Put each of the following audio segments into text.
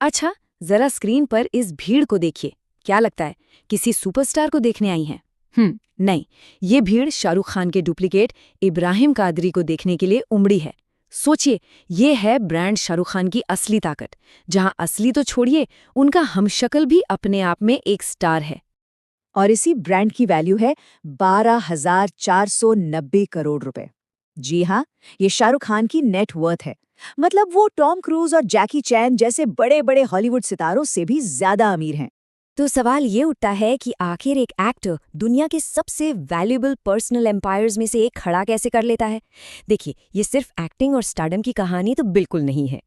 अच्छा, जरा स्क्रीन पर इस भीड़ को देखिए। क्या लगता है, किसी सुपरस्टार को देखने आई हैं? नहीं, ये भीड़ शाहरुख खान के डुप्लीकेट इब्राहिम कादरी को देखने के लिए उमड़ी है। सोचिए, ये है ब्रांड शाहरुख खान की असली ताकत, जहां असली तो छोड़िए, उनका हमशक्ल भी अपने आप में एक स्टार है। और इसी ब्रांड की वैल्यू है 12,490 करोड़ रुपए। जी हाँ, ये शाहरुख खान की नेट वर्थ है। मतलब वो टॉम क्रूज और जैकी चैन जैसे बड़े बड़े हॉलीवुड सितारों से भी ज्यादा अमीर हैं। तो सवाल ये उठता है कि आखिर एक एक्टर दुनिया के सबसे वैल्यूएबल पर्सनल एम्पायर्स में से एक खड़ा कैसे कर लेता है। देखिए, ये सिर्फ एक्टिंग और स्टारडम की कहानी तो बिल्कुल नहीं है।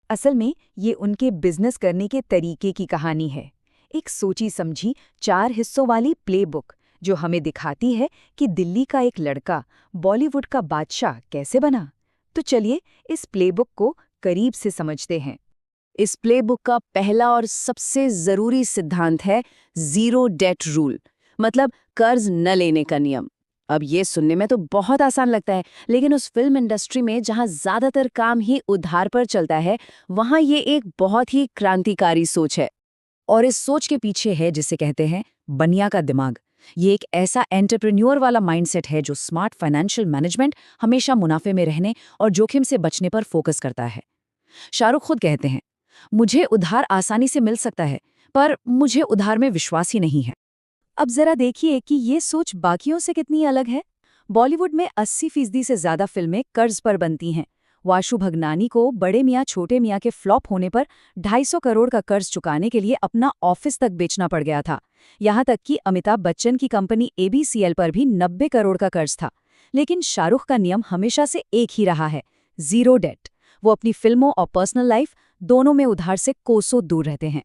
असल में ये उनके बिजनेस करने के तरीके की कहानी है। एक सोची समझी 4 हिस्सों वाली प्लेबुक जो हमें दिखाती है कि दिल्ली का एक लड़का बॉलीवुड का बादशाह कैसे बना। तो चलिए इस प्लेबुक को करीब से समझते हैं। इस प्लेबुक का पहला और सबसे जरूरी सिद्धांत है जीरो डेट रूल, मतलब कर्ज न लेने का नियम। अब ये सुनने में तो बहुत आसान लगता है, लेकिन उस फिल्म इंडस्ट्री में जहां ज्यादातर काम ही उधार पर चलता है, वहां ये एक बहुत ही क्रांतिकारी सोच है। और इस सोच के पीछे है जिसे कहते हैं बनिया का दिमाग। ये एक ऐसा एंटरप्रेन्योर वाला माइंडसेट है जो स्मार्ट फाइनेंशियल मैनेजमेंट, हमेशा मुनाफे में रहने और जोखिम से बचने पर फोकस करता है। शाहरुख खुद कहते हैं, मुझे उधार आसानी से मिल सकता है, पर मुझे उधार में विश्वास ही नहीं है। अब जरा देखिए कि ये सोच बाकियों से कितनी अलग है। बॉलीवुड में 80% से ज्यादा फिल्में कर्ज पर बनती हैं। वाशु भगनानी को बड़े मियाँ छोटे मियाँ के फ्लॉप होने पर 250 करोड़ का कर्ज चुकाने के लिए अपना ऑफिस तक बेचना पड़ गया था। यहाँ तक कि अमिताभ बच्चन की कंपनी ABCL पर भी 90 करोड़ का कर्ज था। लेकिन शाहरुख का नियम हमेशा से एक ही रहा है, जीरो डेट। वो अपनी फिल्मों और पर्सनल लाइफ दोनों में उधार से कोसों दूर रहते हैं।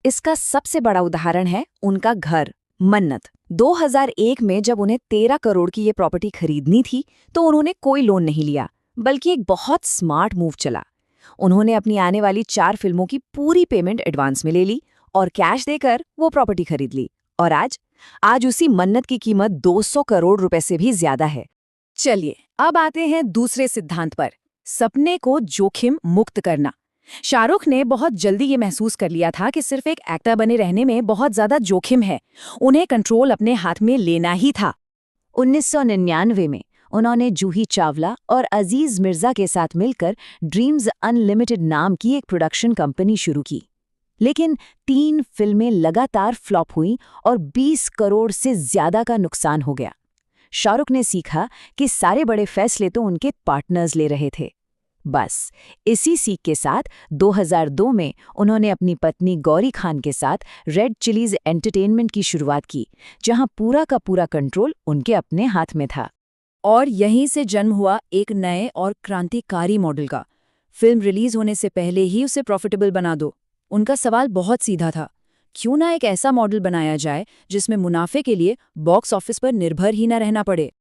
इसका सबसे बड़ा उदाहरण है उनका घर मन्नत। 2001 में जब उन्हें 13 करोड़ की ये प्रॉपर्टी खरीदनी थी, तो उन्होंने कोई लोन नहीं लिया, बल्कि एक बहुत स्मार्ट मूव चला। उन्होंने अपनी आने वाली 4 फिल्मों की पूरी पेमेंट एडवांस में ले ली और कैश देकर वो प्रॉपर्टी खरीद ली। और आज उसी मन्नत की कीमत 200 करोड़ रुपए से भी ज्यादा है। चलिए अब आते हैं दूसरे सिद्धांत पर, सपने को जोखिम मुक्त करना। शाहरुख ने बहुत जल्दी ये महसूस कर लिया था कि सिर्फ एक एक्टर बने रहने में बहुत ज्यादा जोखिम है। उन्हें कंट्रोल अपने हाथ में लेना ही था। 1999 में उन्होंने जूही चावला और अजीज मिर्जा के साथ मिलकर ड्रीम्स अनलिमिटेड नाम की एक प्रोडक्शन कंपनी शुरू की। लेकिन 3 फिल्में लगातार फ्लॉप हुईं और 20 करोड़ से ज्यादा का नुकसान हो गया। शाहरुख ने सीखा कि सारे बड़े फैसले तो उनके पार्टनर्स ले रहे थे। बस इसी सीख के साथ 2002 में उन्होंने अपनी पत्नी गौरी खान के साथ रेड चिलीज एंटरटेनमेंट की शुरुआत की, जहां पूरा का पूरा कंट्रोल उनके अपने हाथ में था। और यहीं से जन्म हुआ एक नए और क्रांतिकारी मॉडल का। फिल्म रिलीज होने से पहले ही उसे प्रॉफिटेबल बना दो। उनका सवाल बहुत सीधा था, क्यों ना एक ऐसा मॉडल बनाया जाए जिसमें मुनाफे के लिए बॉक्स ऑफिस पर निर्भर ही न रहना पड़े।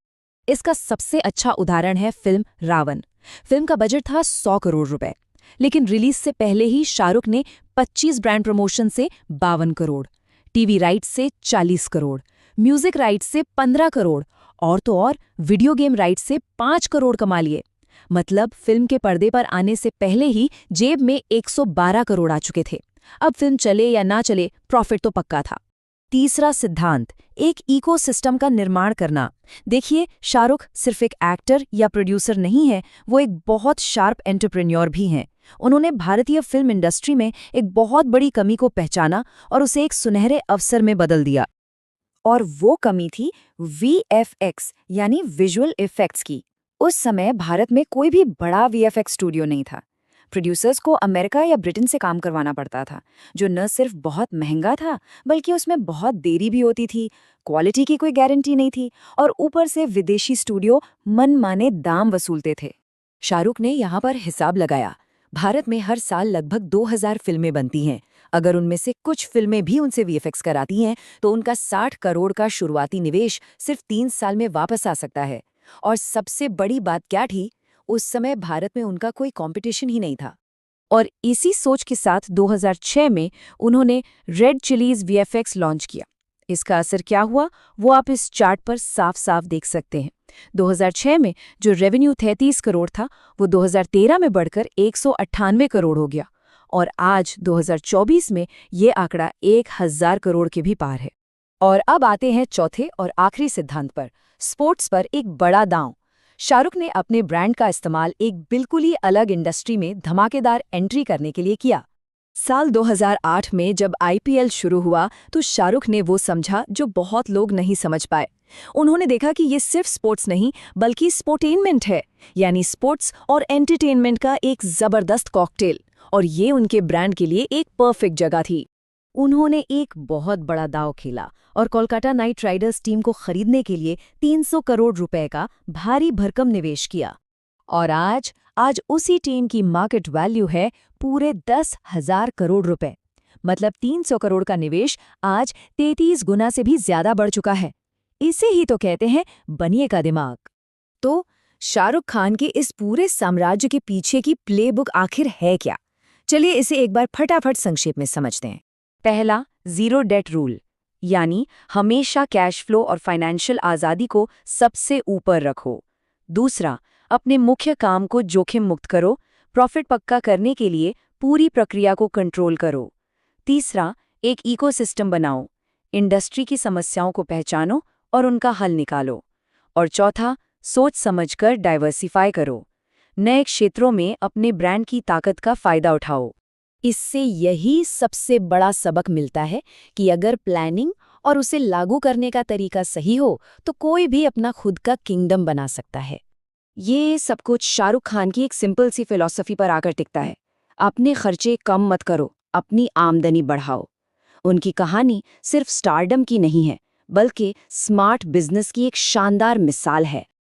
इसका सबसे अच्छा उदाहरण है फिल्म रावण। फिल्म का बजट था 100 करोड़ रुपए, लेकिन रिलीज से पहले ही शाहरुख ने 25 ब्रांड प्रमोशन से 52 करोड़, टीवी राइट्स से 40 करोड़, म्यूजिक राइट्स से 15 करोड़ और तो और वीडियो गेम राइट्स से 5 करोड़ कमा लिए। मतलब फिल्म के पर्दे पर आने से पहले ही जेब में 112 करोड़ आ चुके थे। अब फिल्म चले या ना चले, प्रॉफिट तो पक्का था। तीसरा सिद्धांत, एक इकोसिस्टम का निर्माण करना। देखिए, शाहरुख सिर्फ एक एक्टर या प्रोड्यूसर नहीं है, वो एक बहुत शार्प एंटरप्रेन्योर भी हैं। उन्होंने भारतीय फिल्म इंडस्ट्री में एक बहुत बड़ी कमी को पहचाना और उसे एक सुनहरे अवसर में बदल दिया। और वो कमी थी VFX यानी विजुअल इफेक्ट्स की। उस समय भारत में कोई भी बड़ा VFX स्टूडियो नहीं था। प्रोड्यूसर्स को अमेरिका या ब्रिटेन से काम करवाना पड़ता था, जो न सिर्फ बहुत महंगा था, बल्कि उसमें बहुत देरी भी होती थी, क्वालिटी की कोई गारंटी नहीं थी, और ऊपर से विदेशी स्टूडियो मनमाने दाम वसूलते थे। शाहरुख ने यहाँ पर हिसाब लगाया, भारत में हर साल लगभग 2000 फिल्में बनती हैं। अगर उनमें से कुछ फिल्में भी उनसे VFX कराती हैं, तो उनका 60 करोड़ का शुरुआती निवेश सिर्फ 3 साल में वापस आ सकता है। और सबसे बड़ी बात क्या थी, उस समय भारत में उनका कोई कंपटीशन ही नहीं था। और इसी सोच के साथ 2006 में उन्होंने रेड चिलीज VFX लॉन्च किया। इसका असर क्या हुआ, वो आप इस चार्ट पर साफ साफ देख सकते हैं। 2006 में जो रेवेन्यू 33 करोड़ था, वो 2013 में बढ़कर 198 करोड़ हो गया। और आज 2024 में ये आंकड़ा 1000 करोड़ के भी पार है। और अब आते हैं चौथे और आखिरी सिद्धांत पर, स्पोर्ट्स पर एक बड़ा दांव। शाहरुख ने अपने ब्रांड का इस्तेमाल एक बिल्कुल ही अलग इंडस्ट्री में धमाकेदार एंट्री करने के लिए किया। साल 2008 में जब आईपीएल शुरू हुआ तो शाहरुख ने वो समझा जो बहुत लोग नहीं समझ पाए। उन्होंने देखा कि ये सिर्फ स्पोर्ट्स नहीं बल्कि स्पोर्टेनमेंट है, यानी स्पोर्ट्स और एंटरटेनमेंट का एक जबरदस्त कॉकटेल, और ये उनके ब्रांड के लिए एक परफेक्ट जगह थी। उन्होंने एक बहुत बड़ा दांव खेला और कोलकाता नाइट राइडर्स टीम को खरीदने के लिए 300 करोड़ रुपए का भारी भरकम निवेश किया। और आज उसी टीम की मार्केट वैल्यू है पूरे 10,000 करोड़ रुपए। मतलब 300 करोड़ का निवेश आज 33 गुना से भी ज्यादा बढ़ चुका है। इसे ही तो कहते हैं बनिए का दिमाग। तो शाहरुख खान के इस पूरे साम्राज्य के पीछे की प्लेबुक आखिर है क्या? चलिए इसे एक बार फटाफट संक्षेप में समझते हैं। पहला, जीरो डेट रूल, यानी हमेशा कैश फ्लो और फाइनेंशियल आज़ादी को सबसे ऊपर रखो। दूसरा, अपने मुख्य काम को जोखिम मुक्त करो, प्रॉफिट पक्का करने के लिए पूरी प्रक्रिया को कंट्रोल करो। तीसरा, एक इकोसिस्टम बनाओ, इंडस्ट्री की समस्याओं को पहचानो और उनका हल निकालो। और चौथा, सोच समझकर डाइवर्सिफाई करो, नए क्षेत्रों में अपने ब्रांड की ताकत का फायदा उठाओ। इससे यही सबसे बड़ा सबक मिलता है कि अगर प्लानिंग और उसे लागू करने का तरीका सही हो तो कोई भी अपना खुद का किंगडम बना सकता है। ये सब कुछ शाहरुख खान की एक सिंपल सी फिलॉसफी पर आकर टिकता है। अपने खर्चे कम मत करो, अपनी आमदनी बढ़ाओ। उनकी कहानी सिर्फ स्टारडम की नहीं है, बल्कि स्मार्ट बिजनेस की एक शानदार मिसाल है।